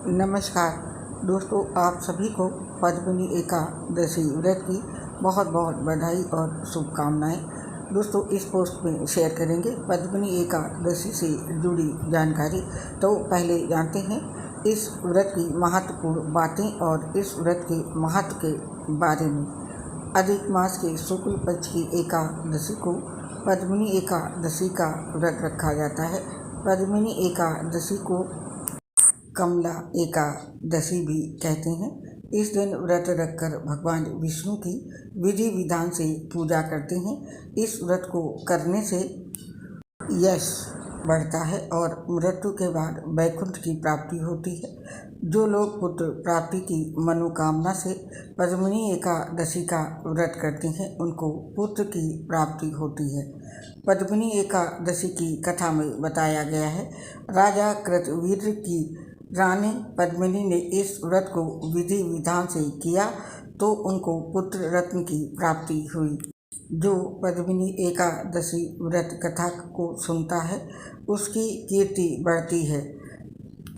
नमस्कार दोस्तों, आप सभी को पद्मिनी एकादशी व्रत की बहुत बहुत बधाई और शुभकामनाएं। दोस्तों, इस पोस्ट में शेयर करेंगे पद्मिनी एकादशी से जुड़ी जानकारी। तो पहले जानते हैं इस व्रत की महत्वपूर्ण बातें और इस व्रत के महत्व के बारे में। अधिक मास के शुक्ल पक्ष की एकादशी को पद्मिनी एकादशी का व्रत रखा जाता है। पद्मिनी एकादशी को कमला एकादशी भी कहते हैं। इस दिन व्रत रखकर भगवान विष्णु की विधि विधान से पूजा करते हैं। इस व्रत को करने से यश बढ़ता है और मृत्यु के बाद वैकुंठ की प्राप्ति होती है। जो लोग पुत्र प्राप्ति की मनोकामना से पद्मिनी एकादशी का व्रत करते हैं उनको पुत्र की प्राप्ति होती है। पद्मिनी एकादशी की कथा में बताया गया है, राजा कृतवीर्य की रानी पद्मिनी ने इस व्रत को विधि विधान से किया तो उनको पुत्र रत्न की प्राप्ति हुई। जो पद्मिनी एकादशी व्रत कथा को सुनता है उसकी कीर्ति बढ़ती है।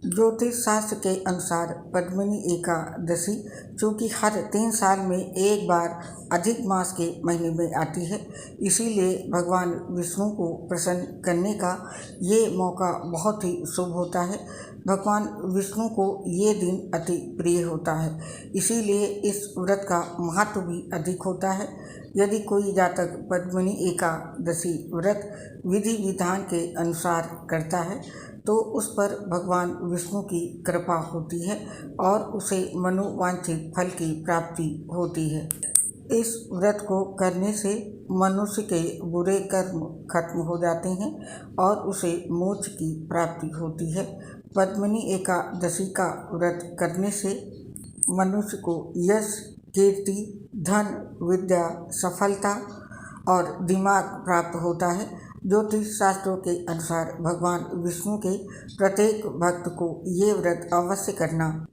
ज्योतिष शास्त्र के अनुसार पद्मिनी एकादशी चूँकि हर 3 साल में एक बार अधिक मास के महीने में आती है, इसीलिए भगवान विष्णु को प्रसन्न करने का ये मौका बहुत ही शुभ होता है। भगवान विष्णु को ये दिन अति प्रिय होता है, इसीलिए इस व्रत का महत्व भी अधिक होता है। यदि कोई जातक पद्मिनी एकादशी व्रत विधि विधान के अनुसार करता है तो उस पर भगवान विष्णु की कृपा होती है और उसे मनोवांछित फल की प्राप्ति होती है। इस व्रत को करने से मनुष्य के बुरे कर्म खत्म हो जाते हैं और उसे मोक्ष की प्राप्ति होती है। पद्मिनी एकादशी का व्रत करने से मनुष्य को यश, कीर्ति, धन, विद्या, सफलता और दिमाग प्राप्त होता है। ज्योतिष शास्त्रों के अनुसार भगवान विष्णु के प्रत्येक भक्त को ये व्रत अवश्य करना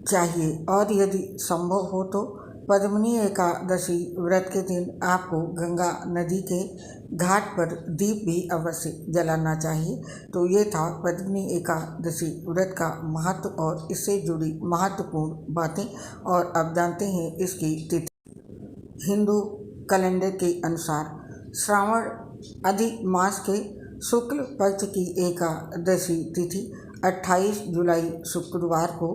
चाहिए और यदि संभव हो तो पद्मिनी एकादशी व्रत के दिन आपको गंगा नदी के घाट पर दीप भी अवश्य जलाना चाहिए। तो ये था पद्मिनी एकादशी व्रत का महत्व और इससे जुड़ी महत्वपूर्ण बातें। और अब जानते हैं इसकी तिथि। हिंदू कैलेंडर के अनुसार श्रावण अधिक मास के शुक्ल पक्ष की एकादशी तिथि 28 जुलाई जुलाई को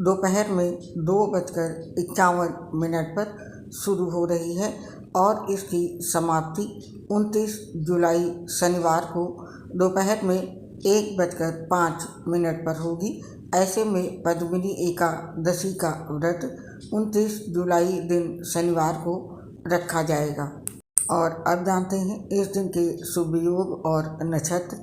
दोपहर में 2:51 पर शुरू हो रही है और इसकी समाप्ति 29 जुलाई शनिवार को दोपहर में 1:05 पर होगी। ऐसे में पद्मिनी एकादशी का व्रत 29 जुलाई दिन शनिवार को रखा जाएगा। और अब जानते हैं इस दिन के शुभ योग और नक्षत्र।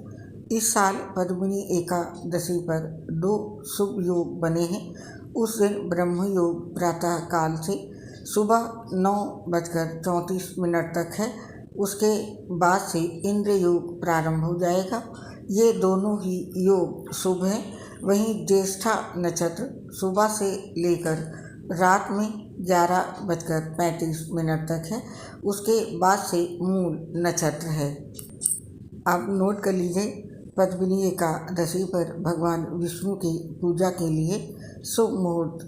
इस साल पद्मिनी एकादशी पर 2 शुभ योग बने हैं। उस दिन ब्रह्म योग प्रातः काल से सुबह 9:34 तक है। उसके बाद से इंद्र योग प्रारंभ हो जाएगा। ये दोनों ही योग शुभ हैं। वहीं ज्येष्ठा नक्षत्र सुबह से लेकर रात में 11:35 तक है। उसके बाद से मूल नक्षत्र है। आप नोट कर लीजिए, पद्मिनी एकादशी पर भगवान विष्णु की पूजा के लिए शुभ मुहूर्त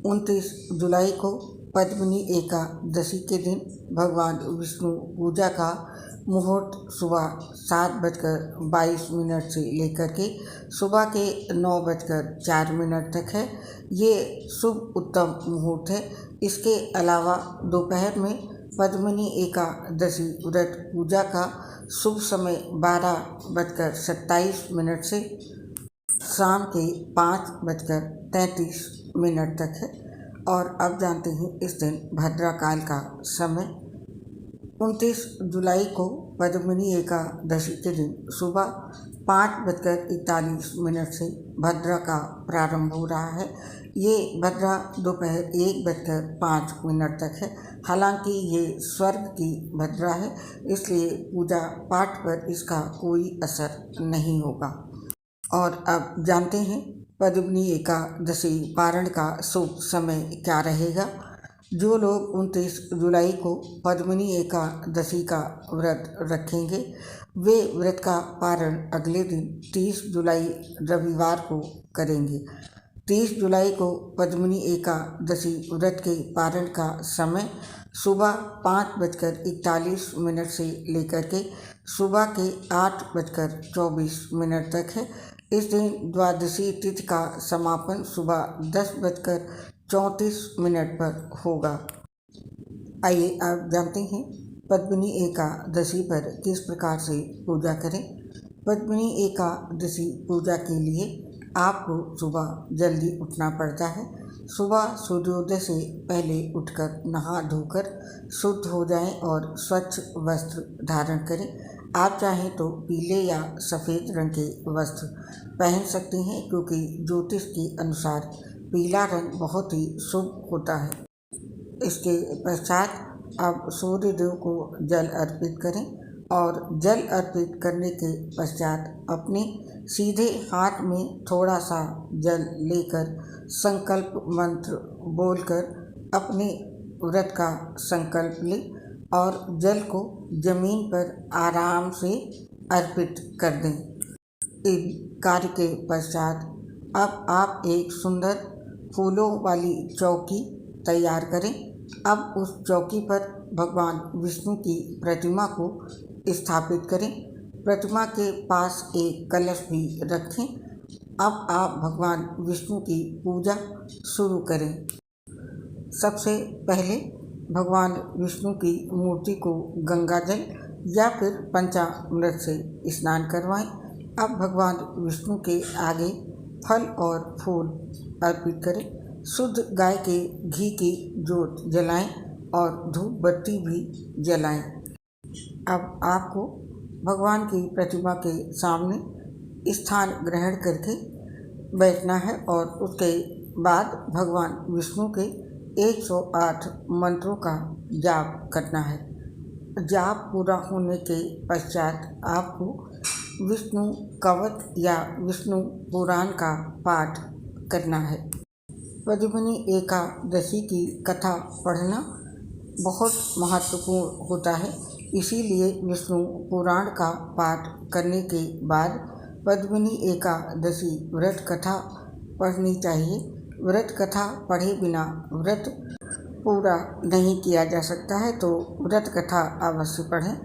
29 जुलाई को पद्मिनी एकादशी के दिन भगवान विष्णु पूजा का मुहूर्त सुबह 7:22 से लेकर के सुबह के 9:04 तक है। ये शुभ उत्तम मुहूर्त है। इसके अलावा दोपहर में पद्मिनी एकादशी व्रत पूजा का शुभ समय 12:27 से शाम के 5:33 तक है। और अब जानते हैं इस दिन भद्राकाल का समय। 29 जुलाई को पद्मिनी एकादशी के दिन सुबह 5:41 से भद्रा का प्रारंभ हो रहा है। ये भद्रा दोपहर 1:05 तक है। हालांकि ये स्वर्ग की भद्रा है, इसलिए पूजा पाठ पर इसका कोई असर नहीं होगा। और अब जानते हैं पद्मिनी एकादशी पारण का शुभ समय क्या रहेगा। जो लोग 29 जुलाई को पद्मिनी एकादशी का व्रत रखेंगे वे व्रत का पारण अगले दिन 30 जुलाई रविवार को करेंगे। 30 जुलाई को पद्मिनी एकादशी व्रत के पारण का समय सुबह 5:41 से लेकर के सुबह के 8:24 तक है। इस दिन द्वादशी तिथि का समापन सुबह 10:34 पर होगा। आइए आप जानते हैं पद्मिनी एकादशी पर किस प्रकार से पूजा करें। पद्मिनी एकादशी पूजा के लिए आपको सुबह जल्दी उठना पड़ता है। सुबह सूर्योदय से पहले उठकर नहा धोकर शुद्ध हो जाएं और स्वच्छ वस्त्र धारण करें। आप चाहें तो पीले या सफ़ेद रंग के वस्त्र पहन सकते हैं, क्योंकि ज्योतिष के अनुसार पीला रंग बहुत ही शुभ होता है। इसके पश्चात आप सूर्य देव को जल अर्पित करें और जल अर्पित करने के पश्चात अपने सीधे हाथ में थोड़ा सा जल लेकर संकल्प मंत्र बोलकर अपने व्रत का संकल्प लें और जल को जमीन पर आराम से अर्पित कर दें। इन कार्य के पश्चात अब आप एक सुंदर फूलों वाली चौकी तैयार करें। अब उस चौकी पर भगवान विष्णु की प्रतिमा को स्थापित करें। प्रतिमा के पास एक कलश भी रखें। अब आप भगवान विष्णु की पूजा शुरू करें। सबसे पहले भगवान विष्णु की मूर्ति को गंगाजल या फिर पंचामृत से स्नान करवाएं। अब भगवान विष्णु के आगे फल और फूल अर्पित करें। शुद्ध गाय के घी की जोत जलाएं और धूप बत्ती भी जलाएं। अब आपको भगवान की प्रतिमा के सामने स्थान ग्रहण करके बैठना है और उसके बाद भगवान विष्णु के 108 मंत्रों का जाप करना है। जाप पूरा होने के पश्चात आपको विष्णु कवच या विष्णु पुराण का पाठ करना है। पद्मिनी एकादशी की कथा पढ़ना बहुत महत्वपूर्ण होता है, इसीलिए विष्णु पुराण का पाठ करने के बाद पद्मिनी एकादशी व्रत कथा पढ़नी चाहिए। व्रत कथा पढ़े बिना व्रत पूरा नहीं किया जा सकता है, तो व्रत कथा अवश्य पढ़ें।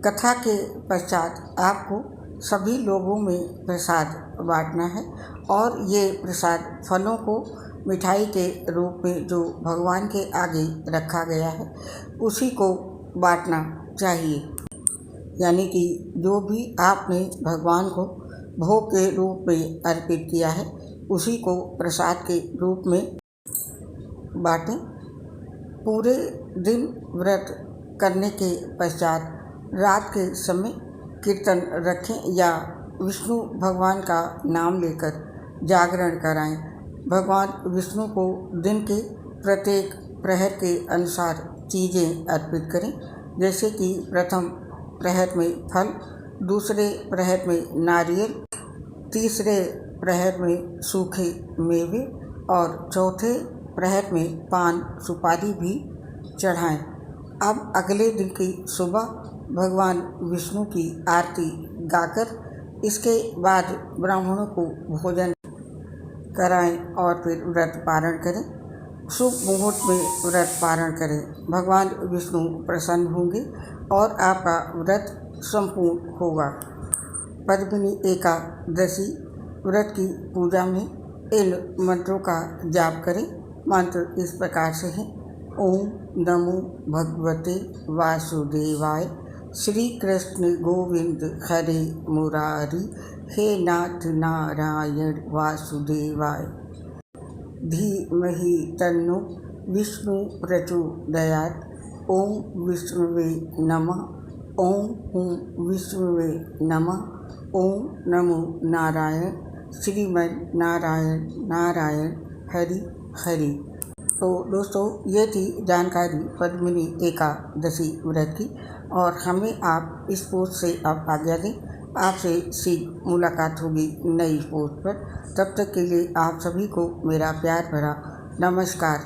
कथा के पश्चात आपको सभी लोगों में प्रसाद बांटना है और ये प्रसाद फलों को मिठाई के रूप में जो भगवान के आगे रखा गया है उसी को बांटना चाहिए। यानी कि जो भी आपने भगवान को भोग के रूप में अर्पित किया है उसी को प्रसाद के रूप में बांटें। पूरे दिन व्रत करने के पश्चात रात के समय कीर्तन रखें या विष्णु भगवान का नाम लेकर जागरण कराएं। भगवान विष्णु को दिन के प्रत्येक प्रहर के अनुसार चीज़ें अर्पित करें, जैसे कि प्रथम प्रहर में फल, दूसरे प्रहर में नारियल, तीसरे प्रहर में सूखे मेवे और चौथे प्रहर में पान सुपारी भी चढ़ाएं। अब अगले दिन की सुबह भगवान विष्णु की आरती गाकर इसके बाद ब्राह्मणों को भोजन कराएं और फिर व्रत पारण करें। शुभ मुहूर्त में व्रत पारण करें। भगवान विष्णु प्रसन्न होंगे और आपका व्रत संपूर्ण होगा। पद्मिनी एकादशी व्रत की पूजा में इन मंत्रों का जाप करें। मंत्र इस प्रकार से हैं। ओम नमो भगवते वासुदेवाय। श्री कृष्ण गोविंद हरे मुरारी। हे नाथ नारायण वासुदेवाय। धीमहि तन्नो विष्णु प्रचोदयात्। ओम विष्णुवे नमः। ओम विष्णुवे नमः। ओम नमो नारायण। श्रीमन नारायण नारायण हरि हरि। तो दोस्तों, ये थी जानकारी पद्मिनी एकादशी व्रत की और हमें आप इस पोस्ट से आप आज्ञा दें। आपसे शीघ्र मुलाकात होगी नई पोस्ट पर। तब तक के लिए आप सभी को मेरा प्यार भरा नमस्कार।